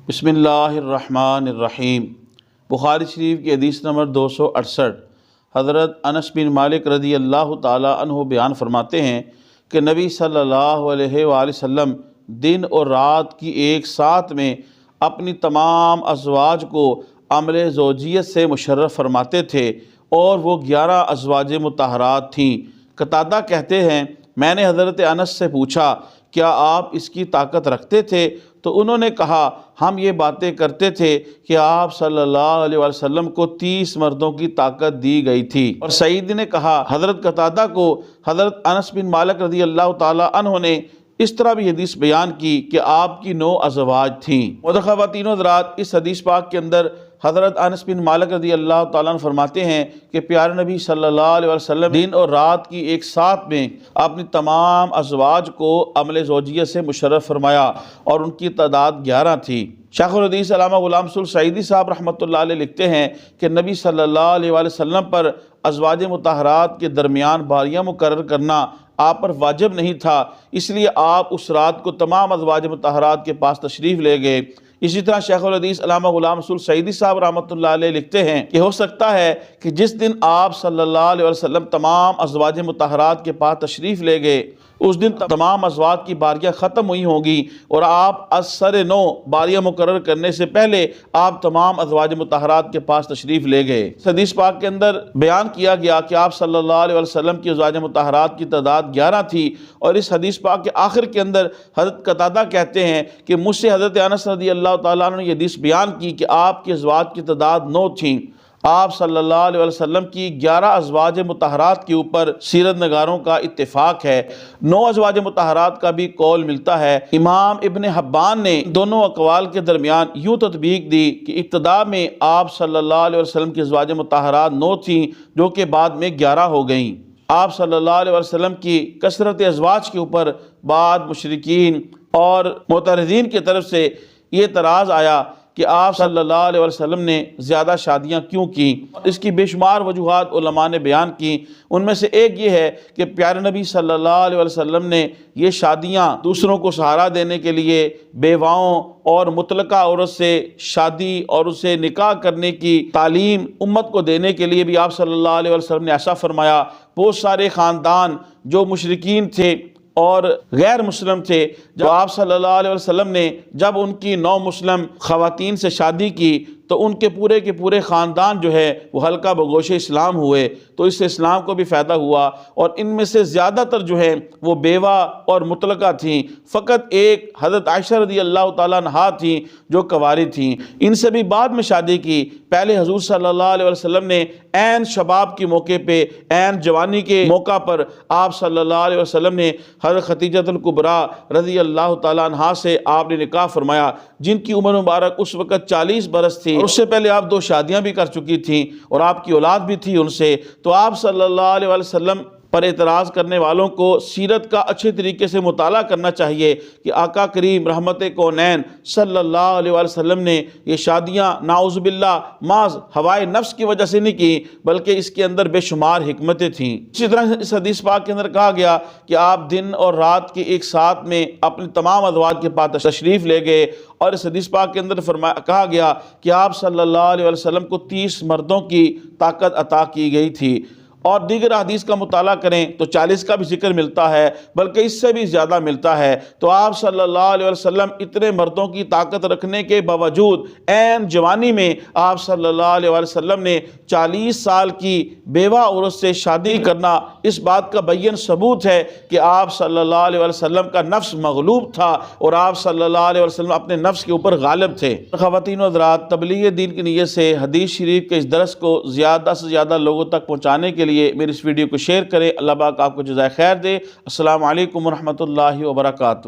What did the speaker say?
بسم اللہ الرحمن الرحیم۔ بخاری شریف کی حدیث نمبر 268۔ حضرت انس بن مالک رضی اللہ تعالی عنہ بیان فرماتے ہیں کہ نبی صلی اللہ علیہ وآلہ وسلم دن اور رات کی ایک ساتھ میں اپنی تمام ازواج کو عمل زوجیت سے مشرف فرماتے تھے، اور وہ 11 ازواج مطہرات تھیں۔ قتادہ کہتے ہیں، میں نے حضرت انس سے پوچھا، کیا آپ اس کی طاقت رکھتے تھے؟ تو انہوں نے کہا، ہم یہ باتیں کرتے تھے کہ آپ صلی اللہ علیہ وسلم کو 30 مردوں کی طاقت دی گئی تھی۔ اور سعید نے کہا، حضرت قتادہ کو حضرت انس بن مالک رضی اللہ تعالی عنہ نے اس طرح بھی حدیث بیان کی کہ آپ کی 9 ازواج تھیں۔ خواتین حضرات، اس حدیث پاک کے اندر حضرت انس بن مالک رضی اللہ تعالیٰ عنہ فرماتے ہیں کہ پیارے نبی صلی اللہ علیہ وسلم دن اور رات کی ایک ساتھ میں اپنی تمام ازواج کو عمل زوجیت سے مشرف فرمایا، اور ان کی تعداد 11 تھی۔ شیخ الحدیث علامہ غلام رسول سعیدی صاحب رحمۃ اللہ علیہ لکھتے ہیں کہ نبی صلی اللہ علیہ وسلم پر ازواج مطہرات کے درمیان باریاں مقرر کرنا آپ پر واجب نہیں تھا، اس لیے آپ اس رات کو تمام ازواج مطہرات کے پاس تشریف لے گئے۔ اسی طرح شیخ الحدیث علامہ غلام رسول سعیدی صاحب رحمۃ اللہ علیہ لکھتے ہیں کہ ہو سکتا ہے کہ جس دن آپ صلی اللہ علیہ وسلم تمام ازواج مطہرات کے پاس تشریف لے گئے، اس دن تمام ازواج کی باریاں ختم ہوئی ہوں گی، اور آپ اثر 9 باریاں مقرر کرنے سے پہلے آپ تمام ازواج مطہرات کے پاس تشریف لے گئے۔ اس حدیث پاک کے اندر بیان کیا گیا کہ آپ صلی اللہ علیہ وسلم کی ازواج مطہرات کی تعداد 11 تھی، اور اس حدیث پاک کے آخر کے اندر حضرت قتادہ کہتے ہیں کہ مجھ سے حضرت انس رضی اللہ تعالیٰ عنہ نے یہ حدیث بیان کی کہ آپ کی ازواج کی تعداد 9 تھیں۔ آپ صلی اللہ علیہ وسلم کی 11 ازواج مطہرات کے اوپر سیرت نگاروں کا اتفاق ہے۔ 9 ازواج مطہرات کا بھی قول ملتا ہے۔ امام ابن حبان نے دونوں اقوال کے درمیان یوں تطبیق دی کہ ابتدا میں آپ صلی اللہ علیہ وسلم کی ازواج مطہرات 9 تھیں، جو کہ بعد میں 11 ہو گئیں۔ آپ صلی اللہ علیہ وسلم کی کثرت ازواج کے اوپر بعض مشرکین اور معترضین کی طرف سے یہ اعتراض آیا کہ آپ صلی اللہ علیہ وسلم نے زیادہ شادیاں کیوں کیں۔ اس کی بے شمار وجوہات علماء نے بیان کی۔ ان میں سے ایک یہ ہے کہ پیارے نبی صلی اللہ علیہ وسلم نے یہ شادیاں دوسروں کو سہارا دینے کے لیے بیواؤں اور مطلقہ عورت سے شادی اور اسے نکاح کرنے کی تعلیم امت کو دینے کے لیے بھی آپ صلی اللہ علیہ وسلم نے ایسا فرمایا۔ بہت سارے خاندان جو مشرکین تھے اور غیر مسلم تھے، جو آپ صلی اللہ علیہ وسلم نے جب ان کی نو مسلم خواتین سے شادی کی تو ان کے پورے خاندان جو ہے وہ حلقہ بگوش اسلام ہوئے، تو اس سے اسلام کو بھی فائدہ ہوا، اور ان میں سے زیادہ تر جو ہے وہ بیوہ اور مطلقہ تھیں۔ فقط ایک حضرت عائشہ رضی اللہ تعالیٰ عنہا تھیں جو کنواری تھیں۔ ان سے بھی بعد میں شادی کی۔ پہلے حضور صلی اللہ علیہ وسلم نے عین شباب کے موقع پہ، عین جوانی کے موقع پر آپ صلی اللہ علیہ وسلم نے حضرت خدیجہ الکبریٰ رضی اللہ تعالیٰ عنہا سے آپ نے نکاح فرمایا، جن کی عمر مبارک اس وقت 40 برس تھی، اور اس سے پہلے آپ 2 شادیاں بھی کر چکی تھیں، اور آپ کی اولاد بھی تھی ان سے۔ تو آپ صلی اللہ علیہ وسلم پر اعتراض کرنے والوں کو سیرت کا اچھے طریقے سے مطالعہ کرنا چاہیے کہ آقا کریم رحمت کونین صلی اللہ علیہ وسلم نے یہ شادیاں نعوذ باللہ محض ہوائے نفس کی وجہ سے نہیں کی، بلکہ اس کے اندر بے شمار حکمتیں تھیں۔ اسی طرح اس حدیث پاک کے اندر کہا گیا کہ آپ دن اور رات کے ایک ساتھ میں اپنی تمام ازواج کے پاس تشریف لے گئے، اور اس حدیث پاک کے اندر کہا گیا کہ آپ صلی اللہ علیہ وسلم کو 30 مردوں کی طاقت عطا کی گئی تھی۔ اور دیگر حدیث کا مطالعہ کریں تو 40 کا بھی ذکر ملتا ہے، بلکہ اس سے بھی زیادہ ملتا ہے۔ تو آپ صلی اللہ علیہ وسلم اتنے مردوں کی طاقت رکھنے کے باوجود عین جوانی میں آپ صلی اللہ علیہ وسلم نے 40 سال کی بیوہ عورت سے شادی کرنا اس بات کا بین ثبوت ہے کہ آپ صلی اللہ علیہ وسلم کا نفس مغلوب تھا، اور آپ صلی اللہ علیہ وسلم اپنے نفس کے اوپر غالب تھے۔ خواتین و حضرات، تبلیغ دین کی نیت سے حدیث شریف کے اس درس کو زیادہ سے زیادہ لوگوں تک پہنچانے کے لیے میری اس ویڈیو کو شیئر کریں۔ اللہ پاک آپ کو جزائے خیر دے۔ السلام علیکم ورحمۃ اللہ وبرکاتہ۔